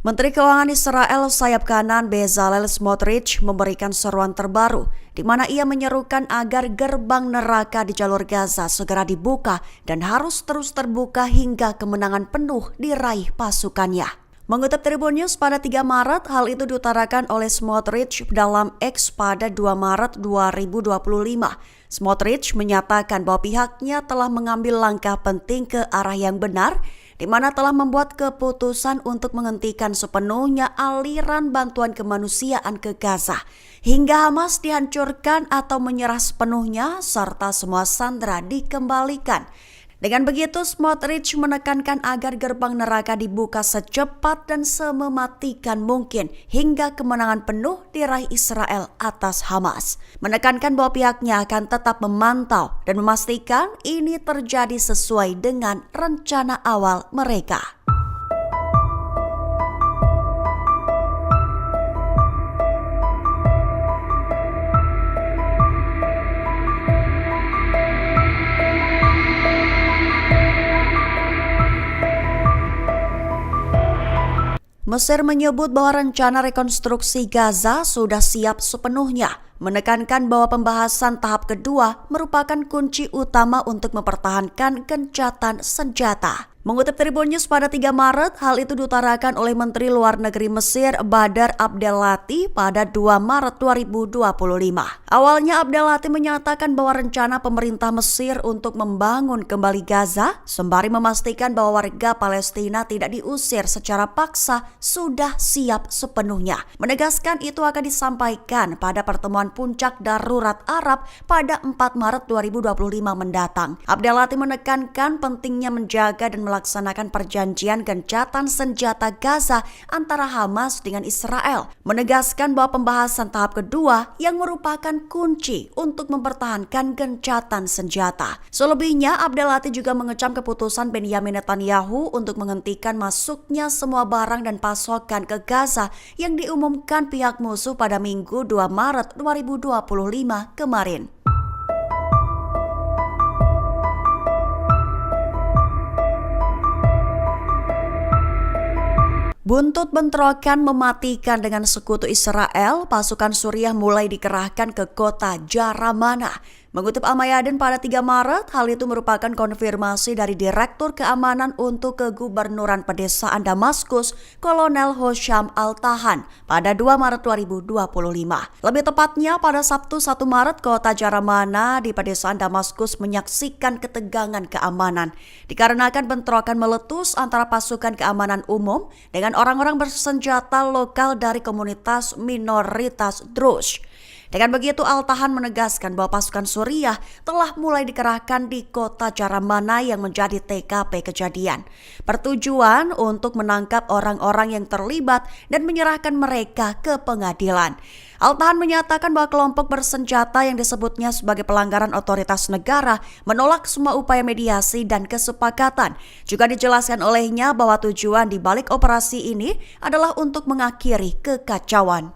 Menteri Keuangan Israel sayap kanan Bezalel Smotrich memberikan seruan terbaru di mana ia menyerukan agar gerbang neraka di jalur Gaza segera dibuka dan harus terus terbuka hingga kemenangan penuh diraih pasukannya. Mengutip Tribun News pada 3 Maret, hal itu diutarakan oleh Smotrich dalam X pada 2 Maret 2025. Smotrich menyatakan bahwa pihaknya telah mengambil langkah penting ke arah yang benar, di mana telah membuat keputusan untuk menghentikan sepenuhnya aliran bantuan kemanusiaan ke Gaza, hingga Hamas dihancurkan atau menyerah sepenuhnya, serta semua sandera dikembalikan. Dengan begitu, Smotrich menekankan agar gerbang neraka dibuka secepat dan semematikan mungkin hingga kemenangan penuh diraih Israel atas Hamas. Menekankan bahwa pihaknya akan tetap memantau dan memastikan ini terjadi sesuai dengan rencana awal mereka. Mesir menyebut bahwa rencana rekonstruksi Gaza sudah siap sepenuhnya, menekankan bahwa pembahasan tahap kedua merupakan kunci utama untuk mempertahankan gencatan senjata. Mengutip Tribun News pada 3 Maret, hal itu diutarakan oleh Menteri Luar Negeri Mesir Badar Abdelati pada 2 Maret 2025. Awalnya Abdelati menyatakan bahwa rencana pemerintah Mesir untuk membangun kembali Gaza sembari memastikan bahwa warga Palestina tidak diusir secara paksa sudah siap sepenuhnya. Menegaskan itu akan disampaikan pada pertemuan puncak darurat Arab pada 4 Maret 2025 mendatang. Abdelati menekankan pentingnya menjaga dan melaksanakan perjanjian gencatan senjata Gaza antara Hamas dengan Israel, menegaskan bahwa pembahasan tahap kedua yang merupakan kunci untuk mempertahankan gencatan senjata. Selebihnya, Abdelati juga mengecam keputusan Benyamin Netanyahu untuk menghentikan masuknya semua barang dan pasokan ke Gaza yang diumumkan pihak musuh pada Minggu 2 Maret 2025 kemarin. Buntut bentrokan mematikan dengan sekutu Israel, pasukan Suriah mulai dikerahkan ke kota Jaramana. Mengutip Al-Mayadin pada 3 Maret, hal itu merupakan konfirmasi dari Direktur Keamanan untuk Kegubernuran Pedesaan Damaskus, Kolonel Hosham Al-Tahan, pada 2 Maret 2025. Lebih tepatnya, pada Sabtu 1 Maret, kota Jaramana di Pedesaan Damaskus menyaksikan ketegangan keamanan, dikarenakan bentrokan meletus antara pasukan keamanan umum dengan orang-orang bersenjata lokal dari komunitas minoritas Druze. Dengan begitu, Al-Tahan menegaskan bahwa pasukan Suriah telah mulai dikerahkan di kota Jaramana yang menjadi TKP kejadian, bertujuan untuk menangkap orang-orang yang terlibat dan menyerahkan mereka ke pengadilan. Al-Tahan menyatakan bahwa kelompok bersenjata yang disebutnya sebagai pelanggaran otoritas negara menolak semua upaya mediasi dan kesepakatan. Juga dijelaskan olehnya bahwa tujuan di balik operasi ini adalah untuk mengakhiri kekacauan.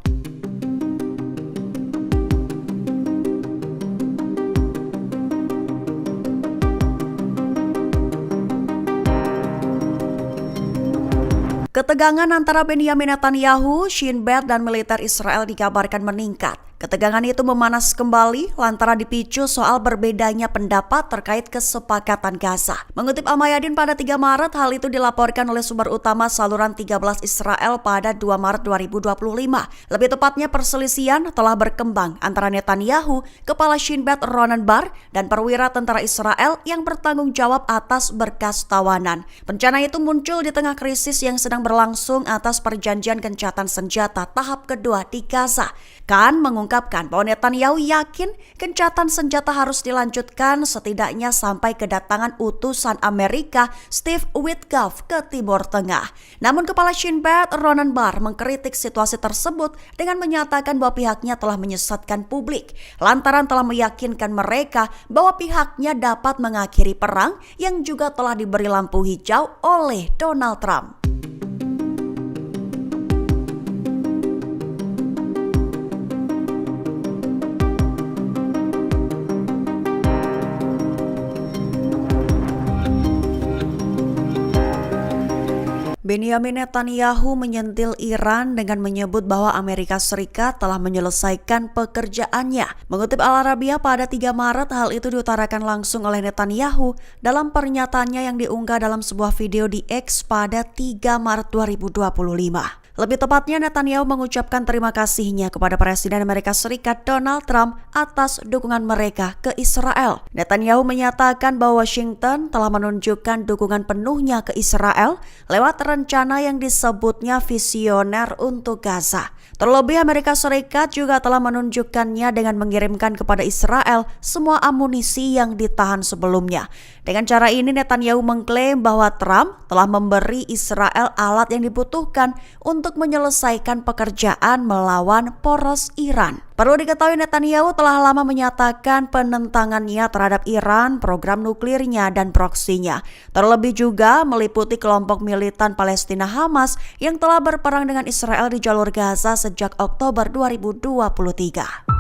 Ketegangan antara Benyamin Netanyahu, Shin Bet, dan militer Israel dikabarkan meningkat. Ketegangan itu memanas kembali lantaran dipicu soal berbedanya pendapat terkait kesepakatan Gaza. Mengutip Al-Mayadin pada 3 Maret, hal itu dilaporkan oleh sumber utama saluran 13 Israel pada 2 Maret 2025. Lebih tepatnya, perselisihan telah berkembang antara Netanyahu, kepala Shin Bet Ronen Bar, dan perwira tentara Israel yang bertanggung jawab atas berkas tawanan. Bencana itu muncul di tengah krisis yang sedang berlangsung atas perjanjian gencatan senjata tahap kedua di Gaza. Khan mengungkapkan bahwa Netanyahu yakin gencatan senjata harus dilanjutkan setidaknya sampai kedatangan utusan Amerika Steve Witkoff ke Timur Tengah. Namun kepala Shin Bet Ronen Bar mengkritik situasi tersebut dengan menyatakan bahwa pihaknya telah menyesatkan publik lantaran telah meyakinkan mereka bahwa pihaknya dapat mengakhiri perang yang juga telah diberi lampu hijau oleh Donald Trump. Benjamin Netanyahu menyentil Iran dengan menyebut bahwa Amerika Serikat telah menyelesaikan pekerjaannya. Mengutip Al Arabiya pada 3 Maret, hal itu diutarakan langsung oleh Netanyahu dalam pernyataannya yang diunggah dalam sebuah video di X pada 3 Maret 2025. Lebih tepatnya, Netanyahu mengucapkan terima kasihnya kepada Presiden Amerika Serikat Donald Trump atas dukungan mereka ke Israel. Netanyahu menyatakan bahwa Washington telah menunjukkan dukungan penuhnya ke Israel lewat rencana yang disebutnya visioner untuk Gaza. Terlebih, Amerika Serikat juga telah menunjukkannya dengan mengirimkan kepada Israel semua amunisi yang ditahan sebelumnya. Dengan cara ini, Netanyahu mengklaim bahwa Trump telah memberi Israel alat yang dibutuhkan untuk menyelesaikan pekerjaan melawan poros Iran. Perlu diketahui, Netanyahu telah lama menyatakan penentangannya terhadap Iran, program nuklirnya, dan proksinya. Terlebih juga meliputi kelompok militan Palestina Hamas yang telah berperang dengan Israel di jalur Gaza sejak Oktober 2023.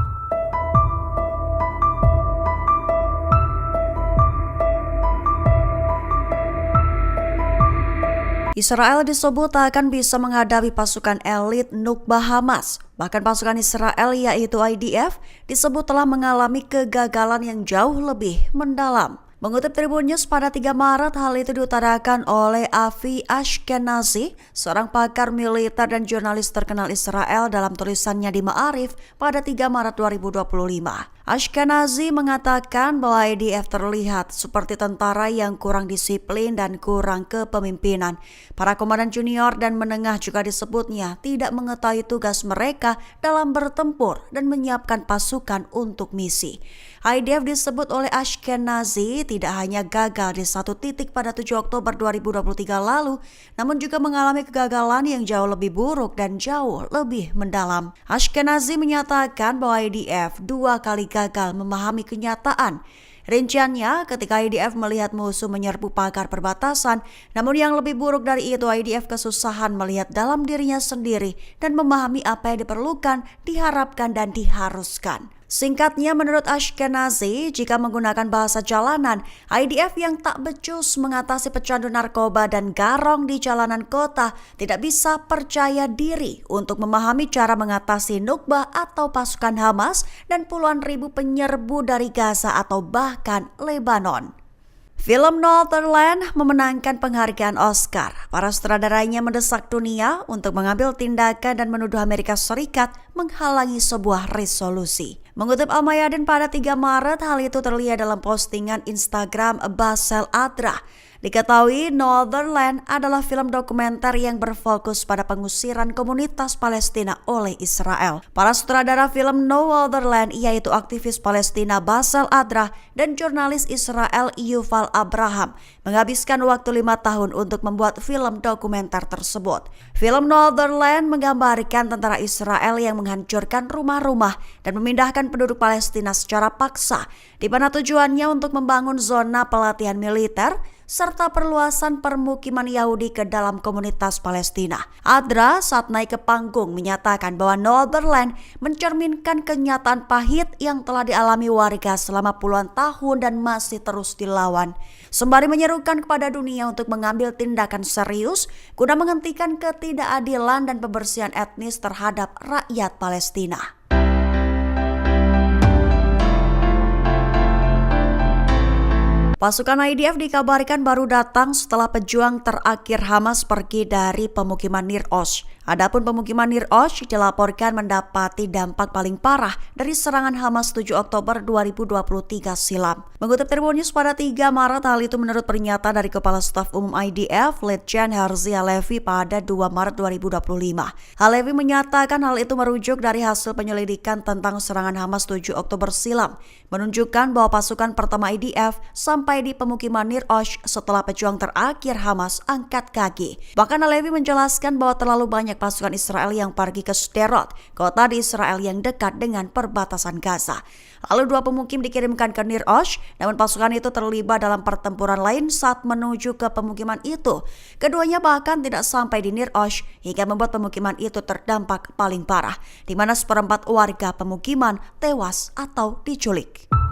Israel disebut akan bisa menghadapi pasukan elit Nukba Hamas. Bahkan pasukan Israel yaitu IDF disebut telah mengalami kegagalan yang jauh lebih mendalam. Mengutip Tribun News pada 3 Maret, hal itu diutarakan oleh Avi Ashkenazi, seorang pakar militer dan jurnalis terkenal Israel dalam tulisannya di Ma'arif pada 3 Maret 2025. Ashkenazi mengatakan bahwa IDF terlihat seperti tentara yang kurang disiplin dan kurang kepemimpinan. Para komandan junior dan menengah juga disebutnya tidak mengetahui tugas mereka dalam bertempur dan menyiapkan pasukan untuk misi. IDF disebut oleh Ashkenazi tidak hanya gagal di satu titik pada 7 Oktober 2023 lalu, namun juga mengalami kegagalan yang jauh lebih buruk dan jauh lebih mendalam. Ashkenazi menyatakan bahwa IDF 2 kali gagal memahami kenyataan. Rinciannya, ketika IDF melihat musuh menyerbu pagar perbatasan, namun yang lebih buruk dari itu, IDF kesusahan melihat dalam dirinya sendiri dan memahami apa yang diperlukan, diharapkan, dan diharuskan. Singkatnya, menurut Ashkenazi, jika menggunakan bahasa jalanan, IDF yang tak becus mengatasi pecandu narkoba dan garong di jalanan kota tidak bisa percaya diri untuk memahami cara mengatasi Nukba atau pasukan Hamas dan puluhan ribu penyerbu dari Gaza atau bahkan Lebanon. Film Northernland memenangkan penghargaan Oscar. Para sutradaranya mendesak dunia untuk mengambil tindakan dan menuduh Amerika Serikat menghalangi sebuah resolusi. Mengutip Al Mayadin pada 3 Maret, hal itu terlihat dalam postingan Instagram Basel Adra. Diketahui Northernland adalah film dokumenter yang berfokus pada pengusiran komunitas Palestina oleh Israel. Para sutradara film Northernland yaitu aktivis Palestina Basel Adra dan jurnalis Israel Yuval Abraham menghabiskan waktu 5 tahun untuk membuat film dokumenter tersebut. Film Northernland menggambarkan tentara Israel yang menghancurkan rumah-rumah dan memindahkan penduduk Palestina secara paksa, di mana tujuannya untuk membangun zona pelatihan militer serta perluasan permukiman Yahudi ke dalam komunitas Palestina. Adra saat naik ke panggung menyatakan bahwa Northernland mencerminkan kenyataan pahit yang telah dialami warga selama puluhan tahun dan masih terus dilawan. Sembari menyerukan kepada dunia untuk mengambil tindakan serius guna menghentikan ketidakadilan dan pembersihan etnis terhadap rakyat Palestina. Pasukan IDF dikabarkan baru datang setelah pejuang terakhir Hamas pergi dari pemukiman Nir Oz. Adapun pemukiman Nir Oz dilaporkan mendapati dampak paling parah dari serangan Hamas 7 Oktober 2023 silam. Mengutip Tribun News pada 3 Maret, hal itu menurut pernyataan dari Kepala Staf Umum IDF, Letjen Herzi Halevi pada 2 Maret 2025. Halevi menyatakan hal itu merujuk dari hasil penyelidikan tentang serangan Hamas 7 Oktober silam, menunjukkan bahwa pasukan pertama IDF sampai di pemukiman Nir Oz setelah pejuang terakhir Hamas angkat kaki. Bahkan Halevi menjelaskan bahwa terlalu banyak pasukan Israel yang pergi ke Sderot, kota di Israel yang dekat dengan perbatasan Gaza. Lalu 2 pemukim dikirimkan ke Nir Oz, namun pasukan itu terlibat dalam pertempuran lain saat menuju ke pemukiman itu. Keduanya bahkan tidak sampai di Nir Oz hingga membuat pemukiman itu terdampak paling parah, di mana 1/4 warga pemukiman tewas atau diculik.